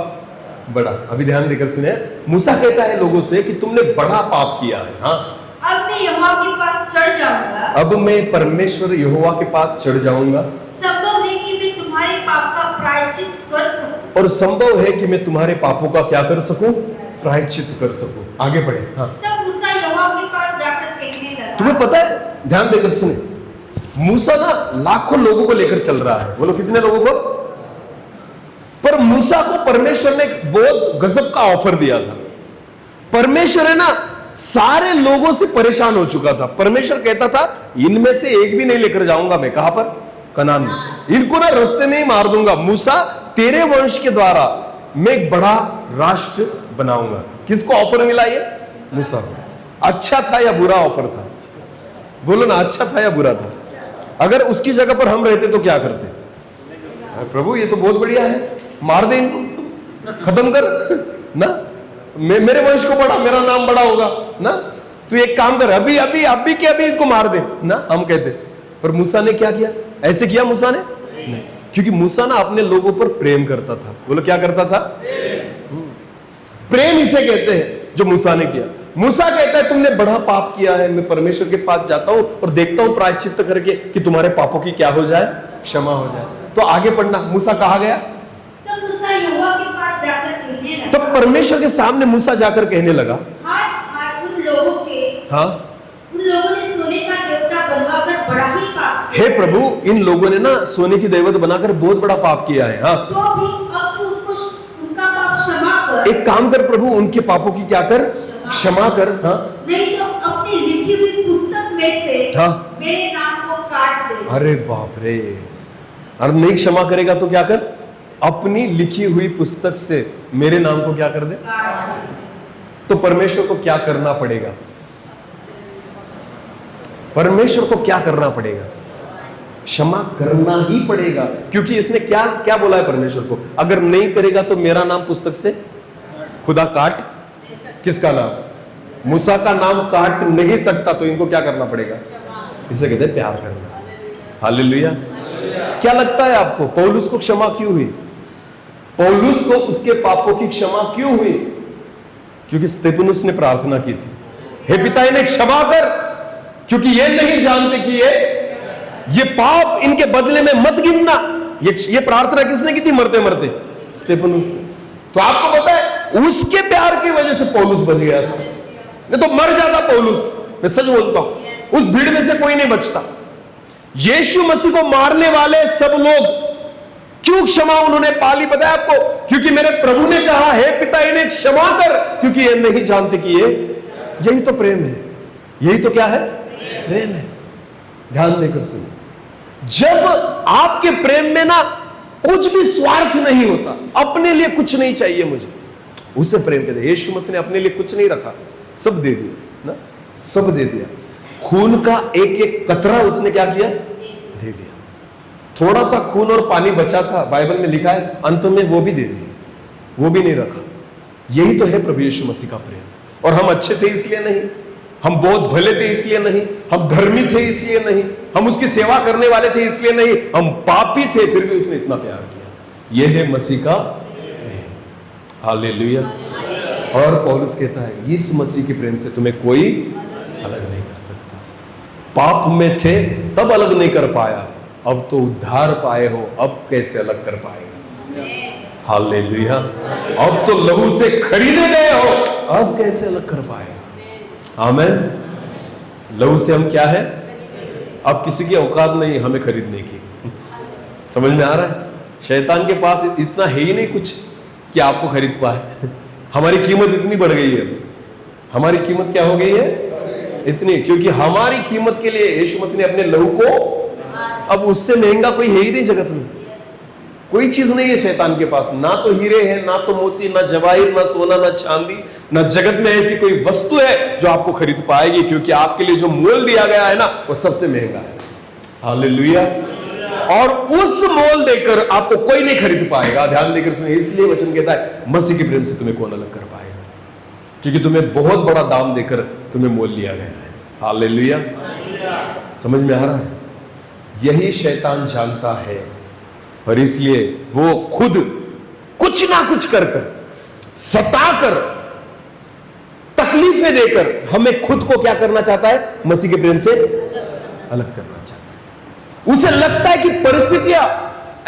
बड़ा। अभी ध्यान देकर सुने। मूसा कहता है लोगों से कि तुमने बड़ा पाप किया है। हाँ, अब मैं यहोवा के पास चढ़ जाऊंगा, अब मैं परमेश्वर यहोवा के पास चढ़ जाऊंगा। संभव है कि मैं तुम्हारे पाप का प्रायश्चित कर सकूं। और संभव है कि मैं तुम्हारे पापों का क्या कर सकूं, प्रायश्चित कर सकूं। आगे बढ़े। हाँ, तब मूसा यहोवा के पास जाकर कहने लगा। तुम्हें पता है, ध्यान देकर सुने, मूसा ना लाखों लोगों को लेकर चल रहा है। बोलो कितने लोगों को? पर मूसा को परमेश्वर ने एक बहुत गजब का ऑफर दिया था। परमेश्वर है ना सारे लोगों से परेशान हो चुका था। परमेश्वर कहता था इनमें से एक भी नहीं लेकर जाऊंगा मैं। कहां पर? कनान में। इनको ना रास्ते में ही मार दूंगा। मूसा, तेरे वंश के द्वारा मैं एक बड़ा राष्ट्र बनाऊंगा। किसको ऑफर मिला ये? मूसा को। अच्छा था या बुरा ऑफर था? बोलो ना, अच्छा था या बुरा था? अगर उसकी जगह पर हम रहते तो क्या करते? प्रभु ये तो बहुत बढ़िया है, मार दे इनको, खत्म कर ना, मेरे वंश को बड़ा, मेरा नाम बड़ा होगा ना, तू एक काम कर, अभी अभी अभी के अभी इसको मार दे ना, हम कहते। पर मूसा ने क्या किया? ऐसे किया मूसा ने? नहीं, क्योंकि मूसा ना अपने लोगों पर प्रेम करता था। बोलो क्या करता था? प्रेम इसे कहते हैं जो मूसा ने किया। मूसा कहता है तुमने बड़ा पाप किया है, मैं परमेश्वर के पास जाता हूं और देखता हूं प्रायश्चित्त करके कि तुम्हारे पापों की क्या हो जाए, क्षमा हो जाए। तो आगे पढ़ना, मूसा कहा गया, तब मूसा यहोवा के पास जाकर कहने लगा। तब परमेश्वर के सामने मूसा जाकर कहने लगा, हाय हाय उन लोगों के, हाँ, उन लोगों ने सोने का देवता बनवाकर बड़ा ही पाप किया। हे प्रभु, इन लोगों ने ना सोने की देवता बनाकर बहुत बड़ा पाप किया है। हाँ, तो भी अब तू उनको उनका पाप क्षमा कर। एक काम कर प्रभु, उनके पापों की क्या कर? क्षमा कर। हाँ, नहीं तो अपनी लिखी हुई पुस्तक में से हाँ, मेरे नाम को काट दे। अरे बाप रे, और नहीं क्षमा करेगा तो क्या कर? अपनी लिखी हुई पुस्तक से मेरे नाम को क्या कर दे? काट दे। तो परमेश्वर को क्या करना पड़ेगा? परमेश्वर को क्या करना पड़ेगा? क्षमा करना ही पड़ेगा, क्योंकि इसने क्या क्या बोला है परमेश्वर को? अगर नहीं करेगा तो मेरा नाम पुस्तक से खुदा काट, किसका नाम? मूसा का नाम काट नहीं सकता, तो इनको क्या करना पड़ेगा? इसे कहते हैं प्यार करना। हालेलुया। क्या लगता है आपको पौलुस को क्षमा क्यों हुई? पौलुस को उसके पापों की क्षमा क्यों हुई? क्योंकि स्तेफनुस ने प्रार्थना की थी, हे पिता इन्हें क्षमा कर, क्योंकि ये नहीं जानते कि ये पाप इनके बदले में मत गिनना। ये प्रार्थना किसने की थी मरते मरते? स्तेफनुस ने। तो आपको पता है उसके प्यार की वजह से पौलुस बच गया था, नहीं तो मर जाता पौलुस। मैं सच बोलता हूं, उस भीड़ में से कोई नहीं बचता। यीशु मसीह को मारने वाले सब लोग क्यों क्षमा उन्होंने पाली पता है आपको? क्योंकि मेरे प्रभु ने कहा हे पिता इन्हें क्षमा कर, क्योंकि ये नहीं जानते कि ये, यही तो प्रेम है। यही तो क्या है? प्रेम है। ध्यान देकर सुनिए, जब आपके प्रेम में ना कुछ भी स्वार्थ नहीं होता, अपने लिए कुछ नहीं चाहिए मुझे, उसे प्रेम कहते हैं। यीशु मसीह ने अपने लिए कुछ नहीं रखा, सब दे दिया ना, सब दे दिया। खून का एक एक कतरा उसने क्या किया? दे दिया। थोड़ा सा खून और पानी बचा था, बाइबल में लिखा है, अंत में वो भी दे दिए, वो भी नहीं रखा। यही तो है प्रभु यीशु मसीह का प्रेम। और हम अच्छे थे इसलिए नहीं, हम बहुत भले थे इसलिए नहीं, हम धर्मी थे इसलिए नहीं, हम उसकी सेवा करने वाले थे इसलिए नहीं, हम पापी थे फिर भी उसने इतना प्यार किया। यह है मसीह का प्रेम। हालेलुया। और पौलुस कहता है इस मसीह के प्रेम से तुम्हें कोई अलग नहीं कर सकता। पाप में थे तब अलग नहीं कर पाया, अब तो उद्धार पाए हो, अब कैसे अलग कर पाएगा? हालेलुया। अब तो लहू से खरीदे गए हो, अब कैसे अलग कर पाएगा? आमीन। लहू से हम क्या है? अब किसी की औकात नहीं हमें खरीदने की। समझ में आ रहा है? शैतान के पास इतना है ही नहीं कुछ कि आपको खरीद पाए। हमारी कीमत इतनी बढ़ गई है। हमारी कीमत क्या हो गई है? इतनी, क्योंकि हमारी कीमत के लिए यीशु मसीह ने अपने लहू को, अब उससे महंगा कोई है ही नहीं जगत में। कोई चीज नहीं है शैतान के पास, ना तो हीरे हैं, ना तो मोती, ना जवाहिर, ना सोना, ना चांदी, ना जगत में ऐसी कोई वस्तु है जो आपको खरीद पाएगी, क्योंकि आपके लिए जो मोल दिया गया है ना वो सबसे महंगा है। हालेलुया। और उस मोल देकर आपको कोई नहीं खरीद पाएगा। ध्यान देकर सुनिए, इसलिए वचन कहता है मसीह के प्रेम से तुम्हें कौन अलग कर पाएगा, क्योंकि तुम्हें बहुत बड़ा दाम देकर तुम्हें मोल लिया गया है। हालेलुया। समझ में आ रहा है? यही शैतान जानता है, और इसलिए वो खुद कुछ ना कुछ कर कर, सताकर, तकलीफें देकर हमें खुद को क्या करना चाहता है? मसीह के प्रेम से अलग करना चाहता है। उसे लगता है कि परिस्थितियां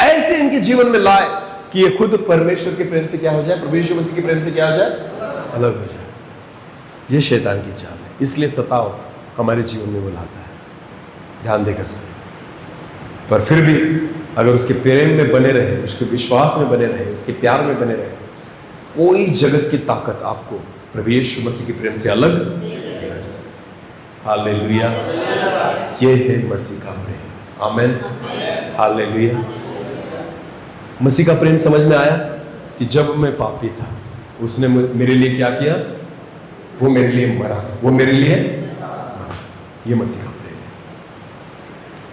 ऐसे इनके जीवन में लाए कि ये खुद परमेश्वर के प्रेम से क्या हो जाए, प्रभु यीशु मसीह के प्रेम से क्या हो जाए, अलग हो जाए। ये शैतान की चाल है, इसलिए सताव हमारे जीवन में वो लाता है, ध्यान देकर सुनिए। पर फिर भी अगर उसके प्रेम में बने रहे, उसके विश्वास में बने रहे, उसके प्यार में बने रहे, कोई जगत की ताकत आपको प्रभु यीशु मसीह के प्रेम से अलग नहीं कर सकती। हालेलुया, ये है मसीह का प्रेम। आमेन, हालेलुया। मसीह का प्रेम समझ में आया कि जब मैं पापी था, उसने मेरे लिए क्या किया, वो मेरे लिए मरा, वो मेरे लिए मरा। ये मसीह का प्रेम है।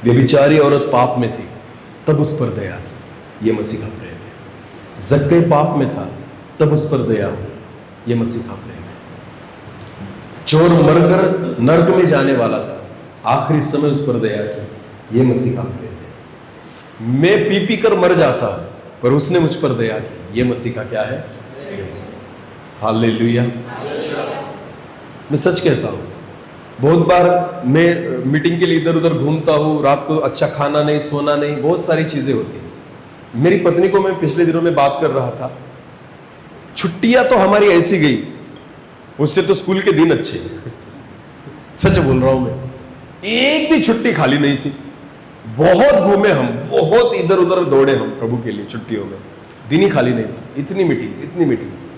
व्यभिचारी औरत पाप में थी, तब उस पर दया की, ये मसीह का प्रेम है। जक्कई पाप में था, तब उस पर दया हुई, ये मसीह का प्रेम है। चोर मरकर नरक में जाने वाला था, आखिरी समय उस पर दया की, ये मसीह का प्रेम है। मैं पी पी कर मर जाता, पर उसने मुझ पर दया की, ये मसीह का क्या है, प्रेम। हालेलुया। मैं सच कहता हूं, बहुत बार मैं मीटिंग के लिए इधर उधर घूमता हूँ, रात को अच्छा खाना नहीं, सोना नहीं, बहुत सारी चीजें होती हैं। मेरी पत्नी को मैं पिछले दिनों में बात कर रहा था, छुट्टियां तो हमारी ऐसी गई, उससे तो स्कूल के दिन अच्छे, सच बोल रहा हूं मैं, एक भी छुट्टी खाली नहीं थी। बहुत घूमे हम, बहुत इधर उधर दौड़े हम प्रभु के लिए, छुट्टियों में दिन ही खाली नहीं था। इतनी मीटिंग्स।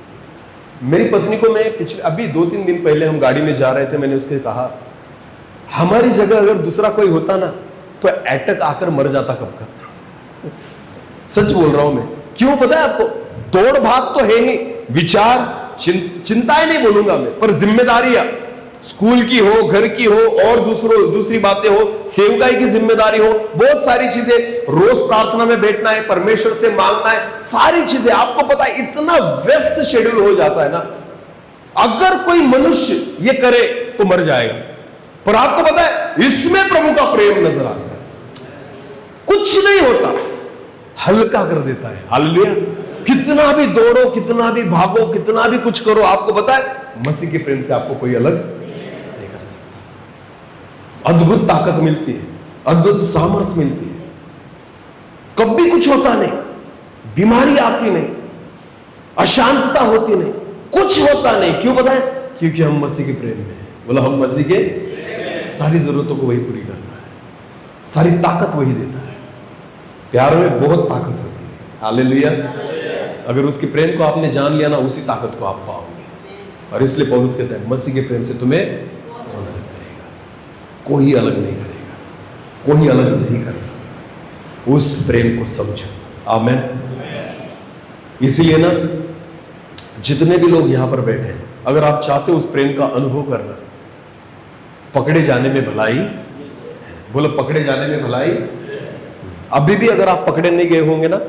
मेरी पत्नी को मैं अभी 2-3 दिन पहले हम गाड़ी में जा रहे थे, मैंने उसके कहा, हमारी जगह अगर दूसरा कोई होता ना तो अटैक आकर मर जाता कब का। सच बोल रहा हूं मैं। क्यों पता है आपको? दौड़ भाग तो है ही, विचार चिंताएं नहीं बोलूंगा मैं, पर जिम्मेदारियां स्कूल की हो, घर की हो, और दूसरी बातें हो, सेवकाई की जिम्मेदारी हो, बहुत सारी चीजें, रोज प्रार्थना में बैठना है, परमेश्वर से मांगना है, सारी चीजें। आपको पता है इतना व्यस्त शेड्यूल हो जाता है ना, अगर कोई मनुष्य ये करे तो मर जाएगा, पर आपको पता है इसमें प्रभु का प्रेम नजर आता है, कुछ नहीं होता, हल्का कर देता है। हालेलुया। कितना भी दौड़ो, कितना भी भागो, कितना भी कुछ करो, आपको पता है मसीह के प्रेम से आपको कोई अलग नहीं कर सकता। अद्भुत ताकत मिलती है, अद्भुत सामर्थ्य मिलती है। कभी कुछ होता नहीं, बीमारी आती नहीं, अशांतता होती नहीं, कुछ होता नहीं। क्यों पता है? क्योंकि हम मसीह के प्रेम में हैं। बोला, हम मसीह के सारी जरूरतों को वही पूरी करता है, सारी ताकत वही देता है। प्यार में बहुत ताकत होती है। हालेलुया। अगर उसके प्रेम को आपने जान लिया ना, उसी ताकत को आप पाओगे। और इसलिए पौलुस कहता है, मसीह के प्रेम से तुम्हें कौन अलग करेगा? कोई अलग नहीं करेगा, कोई अलग नहीं कर सकता। उस प्रेम को समझो। आमेन। इसीलिए ना, जितने भी लोग यहां पर बैठे हैं, अगर आप चाहते हो उस प्रेम का अनुभव करना, पकड़े जाने में भलाई है। बोलो, पकड़े जाने में भलाई। अभी भी अगर आप पकड़े नहीं गए होंगे ना,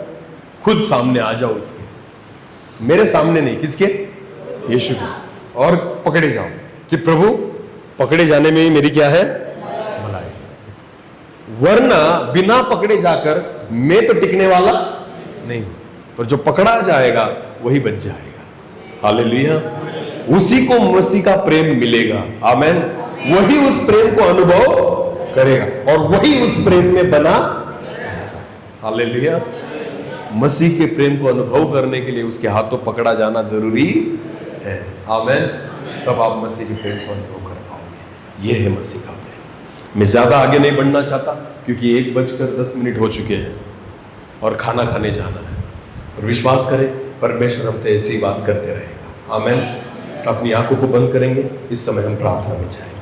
खुद सामने आ जाओ उसके, मेरे सामने नहीं, किसके? यीशु के, और पकड़े जाओ कि प्रभु, पकड़े जाने में ही मेरी क्या है? भलाई। वरना बिना पकड़े जाकर मैं तो टिकने वाला नहीं, पर जो पकड़ा जाएगा वही बच जाएगा। हालेलुया। उसी को मसीह का प्रेम मिलेगा। आमेन। वही उस प्रेम को अनुभव करेगा और वही उस प्रेम में बना। हालेलुया। मसीह के प्रेम को अनुभव करने के लिए उसके हाथों पकड़ा जाना जरूरी है। आमेन। तब आप मसीह के प्रेम को अनुभव कर पाओगे। यह है मसीह का प्रेम। मैं ज्यादा आगे नहीं बढ़ना चाहता, क्योंकि 1:10 हो चुके हैं और खाना खाने जाना है। और विश्वास करें, परमेश्वर हमसे ऐसी बात करते रहेगा। आमेन। अपनी आंखों को बंद करेंगे, इस समय हम प्रार्थना में जाएंगे।